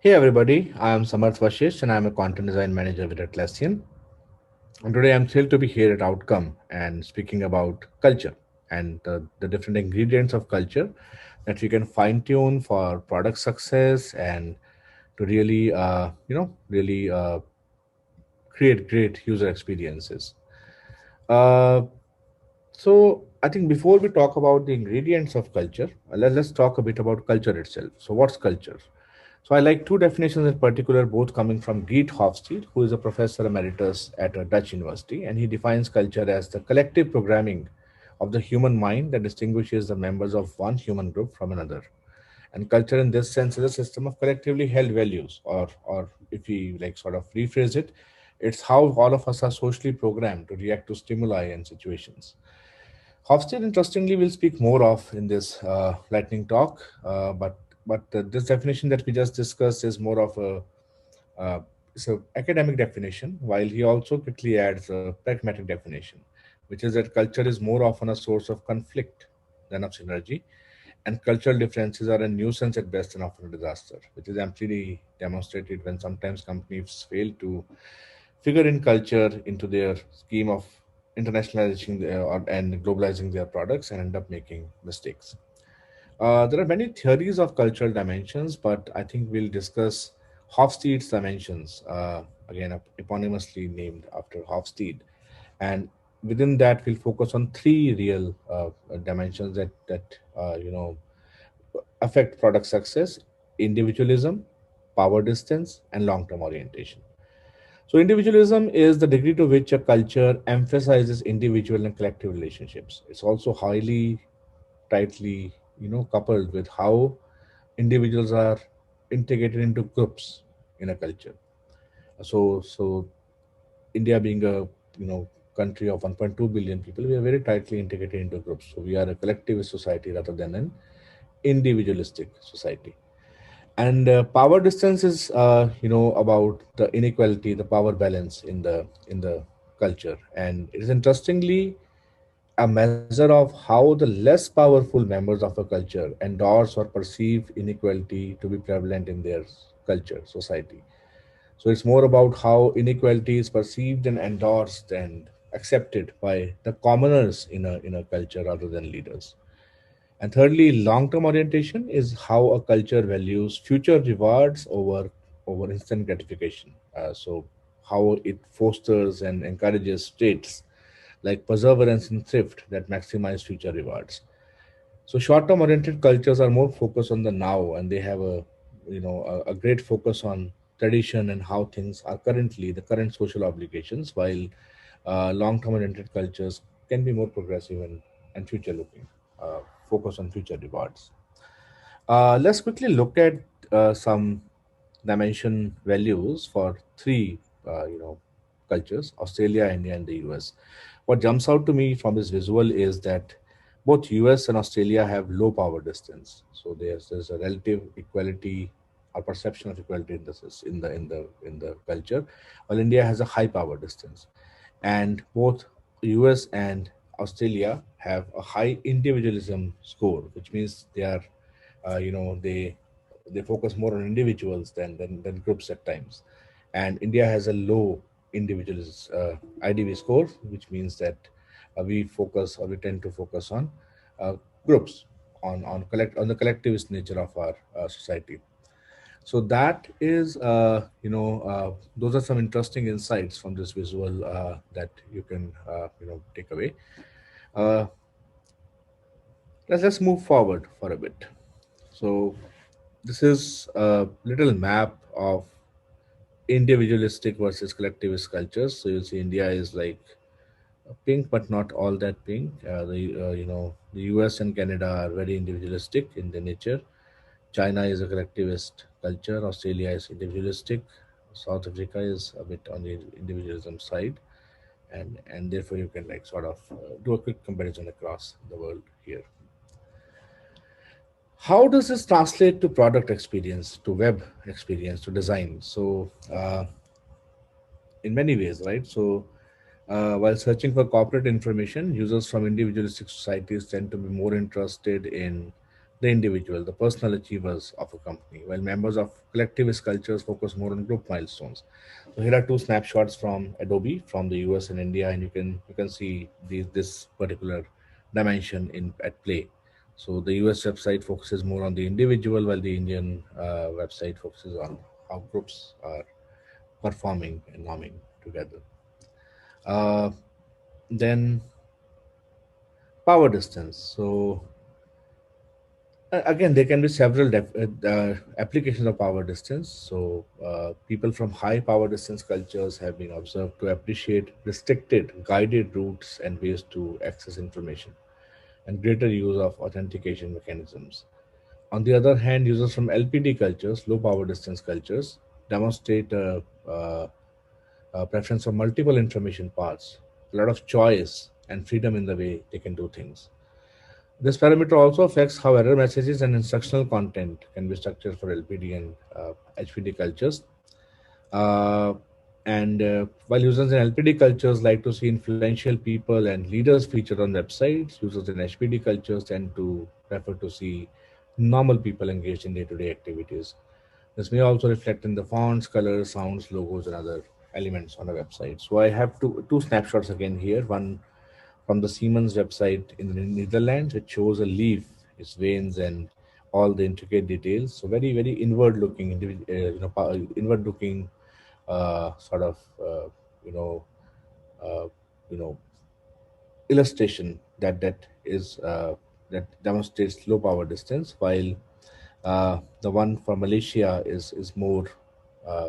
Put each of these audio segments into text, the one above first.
Hey everybody, I am Samartha Vashishtha and I am a content design manager with Atlassian. And today I'm thrilled to be here at Outcome and speaking about culture and the different ingredients of culture that we can fine tune for product success and to really, create great user experiences. Uh, so I think before we talk about the ingredients of culture, let's talk a bit about culture itself. So what's culture? So I like two definitions in particular, both coming from Geert Hofstede, who is a professor emeritus at a Dutch university, and he defines culture as the collective programming of the human mind that distinguishes the members of one human group from another. And culture, in this sense, is a system of collectively held values, or if we like sort of rephrase it, it's how all of us are socially programmed to react to stimuli and situations. Hofstede, interestingly, will speak more of in this lightning talk, but this definition that we just discussed is more of a it's a academic definition, while he also quickly adds a pragmatic definition, which is that culture is more often a source of conflict than of synergy, and cultural differences are a nuisance at best and often a disaster, which is amply demonstrated when sometimes companies fail to figure in culture into their scheme of internationalizing and globalizing their products and end up making mistakes. There are many theories of cultural dimensions, but I think we'll discuss Hofstede's dimensions, again, eponymously named after Hofstede. And within that, we'll focus on three real dimensions that affect product success: individualism, power distance, and long term orientation. So, individualism is the degree to which a culture emphasizes individual and collective relationships. It's also highly tightly, coupled with how individuals are integrated into groups in a culture. So India being a country of 1.2 billion people, we are very tightly integrated into groups. So we are a collectivist society rather than an individualistic society. And power distance is about the inequality, the power balance in the culture, and it is interestingly a measure of how the less powerful members of a culture endorse or perceive inequality to be prevalent in their culture, society. So it's more about how inequality is perceived and endorsed and accepted by the commoners in a culture rather than leaders. And thirdly, long-term orientation is how a culture values future rewards over instant gratification. So how it fosters and encourages traits like perseverance and thrift that maximize future rewards. So short-term oriented cultures are more focused on the now, and they have a great focus on tradition and how things are currently the current social obligations, while long-term oriented cultures can be more progressive and future-looking, focus on future rewards. Let's quickly look at some dimension values for three, cultures: Australia, India, and the US. What jumps out to me from this visual is that both US and Australia have low power distance. So there's a relative equality or perception of equality in the in the culture, while India has a high power distance, and both US and Australia have a high individualism score, which means they are, they focus more on individuals than groups at times. And India has a low individuals IDV score, which means that we focus or we tend to focus on uh, groups, on the collectivist nature of our society. So that is, those are some interesting insights from this visual that you can, take away. Uh, let's move forward for a bit. So this is a little map of individualistic versus collectivist cultures. So you'll see India is like pink, but not all that pink. The US and Canada are very individualistic in their nature. China is a collectivist culture. Australia is individualistic. South Africa is a bit on the individualism side, and therefore you can like sort of do a quick comparison across the world here. How does this translate to product experience, to web experience, to design? So in many ways, right? So while searching for corporate information, users from individualistic societies tend to be more interested in the individual, the personal achievers of a company, while members of collectivist cultures focus more on group milestones. So here are two snapshots from Adobe from the US and India, and you can see this particular dimension in at play. So the US website focuses more on the individual, while the Indian website focuses on how groups are performing and norming together. Uh, then power distance. So again, there can be several applications of power distance. So, people from high power distance cultures have been observed to appreciate restricted, guided routes and ways to access information, and greater use of authentication mechanisms. On the other hand, users from LPD cultures, low power distance cultures, demonstrate a preference for multiple information paths, a lot of choice, and freedom in the way they can do things. This parameter also affects how error messages and instructional content can be structured for LPD and HPD cultures. Uh, and while users in LPD cultures like to see influential people and leaders featured on websites, users in HPD cultures tend to prefer to see normal people engaged in day to day activities. This may also reflect in the fonts, colors, sounds, logos, and other elements on a website. So I have two snapshots again here. One from the Siemens website in the Netherlands, which shows a leaf, its veins, and all the intricate details. So very inward looking, inward looking sort of you know uh, you know illustration that demonstrates low power distance, while the one for Malaysia is uh,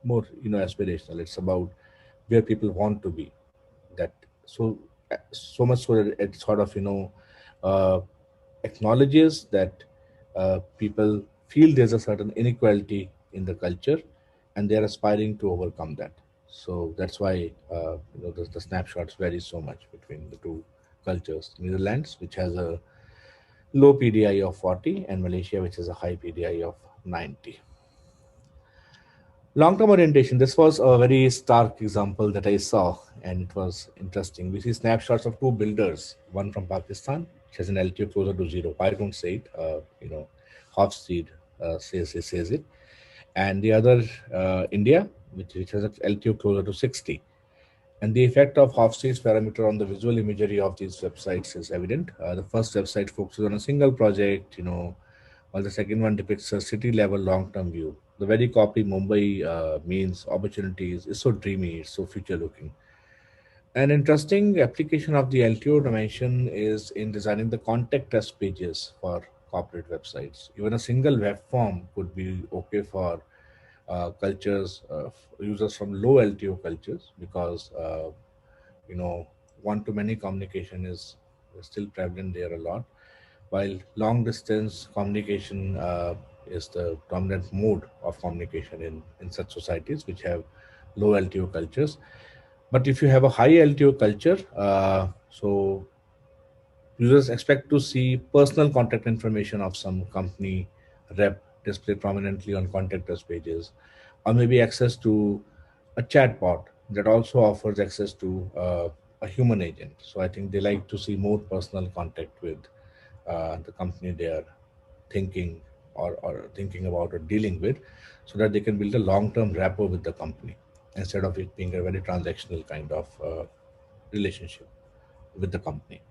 more aspirational. It's about where people want to be. That so so much so that it sort of uh, acknowledges that people feel there's a certain inequality in the culture, and they're aspiring to overcome that. So that's why the snapshots vary so much between the two cultures. Netherlands, which has a low PDI of 40, and Malaysia, which has a high PDI of 90. Long-term orientation. This was a very stark example that I saw, and it was interesting. We see snapshots of two builders, one from Pakistan, which has an altitude closer to zero. I don't say it, Hofstede says it, and the other India, which has an altitude closer to 60. And the effect of Hofstede's parameter on the visual imagery of these websites is evident. The first website focuses on a single project, while the second one depicts a city level long term view. The very copy Mumbai means opportunities is so dreamy, it's so future looking. An interesting application of the LTO dimension is in designing the contact us pages for corporate websites. Even a single web form could be okay for cultures, users from low LTO cultures, because you know one to many communication is still prevalent there a lot, while long distance communication is the dominant mode of communication in such societies which have low LTO cultures. But if you have a high LTO culture, so users expect to see personal contact information of some company rep displayed prominently on contact us pages, or maybe access to a chatbot that also offers access to a human agent. So I think they like to see more personal contact with the company they are thinking or thinking about or dealing with, so that they can build a long-term rapport with the company instead of it being a very transactional kind of relationship with the company.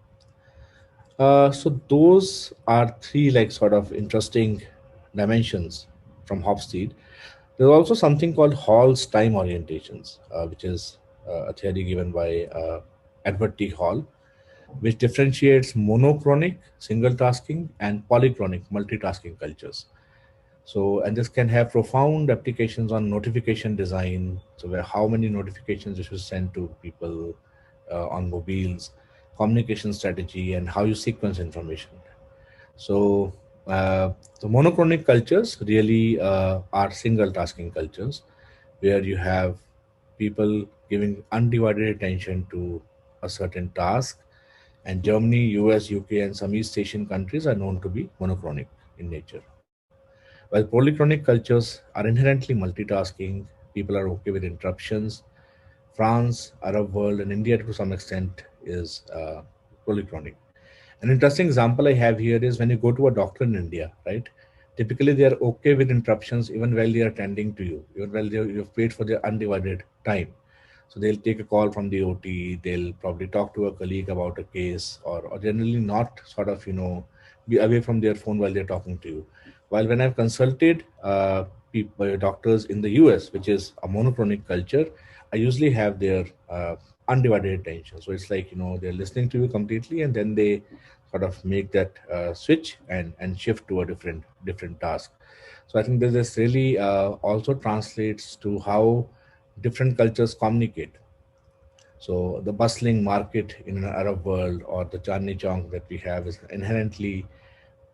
So those are three like sort of interesting dimensions from Hofstede. There's also something called Hall's time orientations, which is a theory given by Edward T. Hall, which differentiates monochronic single tasking and polychronic multitasking cultures. So, and this can have profound applications on notification design. So, where how many notifications you should send to people on mobiles, communication strategy, and how you sequence information. So, the monochronic cultures really are single tasking cultures, where you have people giving undivided attention to a certain task. And Germany, US, UK, and some East Asian countries are known to be monochronic in nature. While polychronic cultures are inherently multitasking, people are okay with interruptions. France, Arab world, and India to some extent is polychronic. An interesting example I have here is when you go to a doctor in India, right? Typically, they are okay with interruptions even while they are attending to you, even while you've paid for their undivided time. So they'll take a call from the OT, they'll probably talk to a colleague about a case, or generally not sort of, be away from their phone while they're talking to you. While when I've consulted people, doctors in the US, which is a monochronic culture, I usually have their undivided attention. So it's like, they're listening to you completely, and then they sort of make that switch and shift to a different task. So I think this really also translates to how different cultures communicate. So the bustling market in an Arab world or the Chandni Chowk that we have is inherently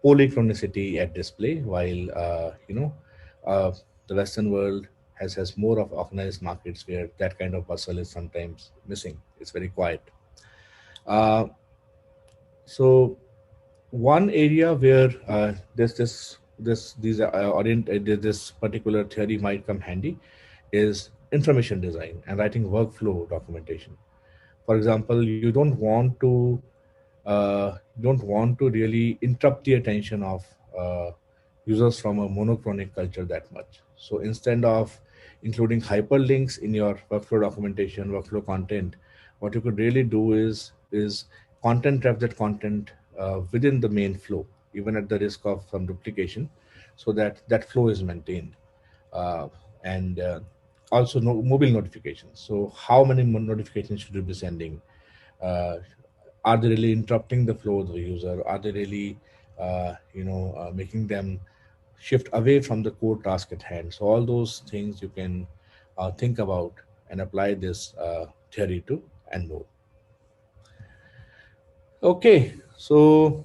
polychronicity at display, while uh, the Western world has more of organized markets where that kind of bustle is sometimes missing. It's very quiet. Uh, so one area where this particular theory might come handy is information design and writing workflow documentation. For example, you don't want to really interrupt the attention of uh, users from a monochronic culture that much. So instead of including hyperlinks in your workflow documentation, workflow content, what you could really do is content wrap that content within the main flow, even at the risk of some duplication, so that that flow is maintained. uh, and Also mobile notifications. So how many notifications should you be sending? uh, are they really interrupting the flow of the user? Are they really making them shift away from the core task at hand? So all those things you can think about and apply this theory to, and more. Okay, so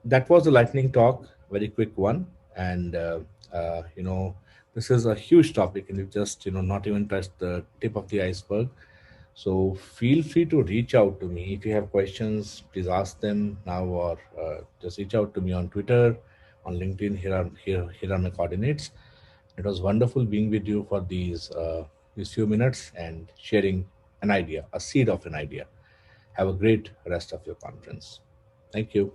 that was the lightning talk, very quick one. And this is a huge topic, and we've just not even touched the tip of the iceberg. So feel free to reach out to me if you have questions. Please ask them now, or just reach out to me on Twitter, on LinkedIn. Here are my coordinates. It was wonderful being with you for these few minutes and sharing an idea, a seed of an idea. Have a great rest of your conference. Thank you.